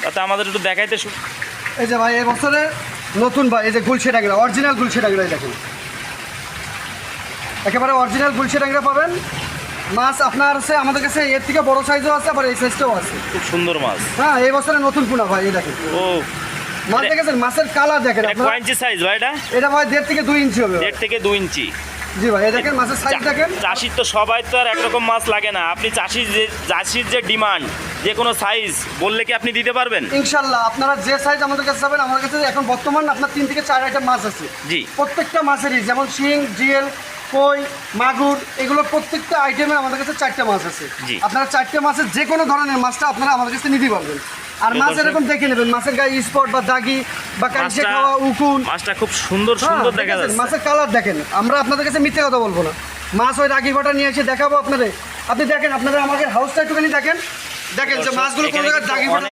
তাতে আমাদের একটু দেখাইতে এই যে ভাই এই বছরে নতুন ভাই এই যে গুলশে ট্যাংরা, অরিজিনাল গুলশে ট্যাংরা দেখেন, একেবারে অরিজিনাল গুলশে ট্যাংরা পাবেন। মাছ আপনার আছে আমাদের কাছে এর থেকে বড় সাইজও আছে, আবার এই সাইজটাও আছে। খুব সুন্দর মাছ। হ্যাঁ, এই বছরে নতুন পোনা ভাই, এই দেখেন। ও মাছ দেখেছেন, মাছের কালার দেখেন আপনারা। কয় ইঞ্চি সাইজ ভাই এটা? এটা ভাই 1.5 থেকে 2 ইঞ্চি হবে। 1.5 থেকে 2 ইঞ্চি। জি ভাই, এই দেখেন মাছের সাইজ দেখেন। চাষির তো সবাই তো আর একরকম মাছ লাগে না। আপনি চাষির যে ডিমান্ড, যে কোনো সাইজ বললে কি আপনি দিতে পারবেন? ইনশাল্লাহ, আপনারা যে সাইজ আমাদের কাছে যাবেন, আমার কাছে এখন বর্তমান আপনার 3 থেকে 4 আইটেম মাছ আছে। জি। প্রত্যেকটা মাছেরই, যেমন শিং, জিএল, কই, মাগুর, এগুলো প্রত্যেকটা আইটেমে আমাদের কাছে 4টা মাছ আছে। আপনারা 4টে মাছের যে কোনো ধরনের মাছটা আপনারা আমাদের কাছে নিতে পারবেন। আর মাছ এরকম দেখে নেবেন, মাছের গায়ে স্পট বা দাগি বা কাঁচে খাওয়া উকুন, মাছটা খুব সুন্দর সুন্দর দেখা যাচ্ছে। মাছের কালার দেখেন। আমরা আপনাদের কাছে মিথ্যে কথা বলবো না। মাছ ওই রাগি ফাটা নিয়ে এসে দেখাবো আপনাদের। আপনি দেখেন, আপনারা আমাদের হাউসটা একটুখানি দেখেন যে মাছগুলো কোনো জায়গায় দাগি ফাটা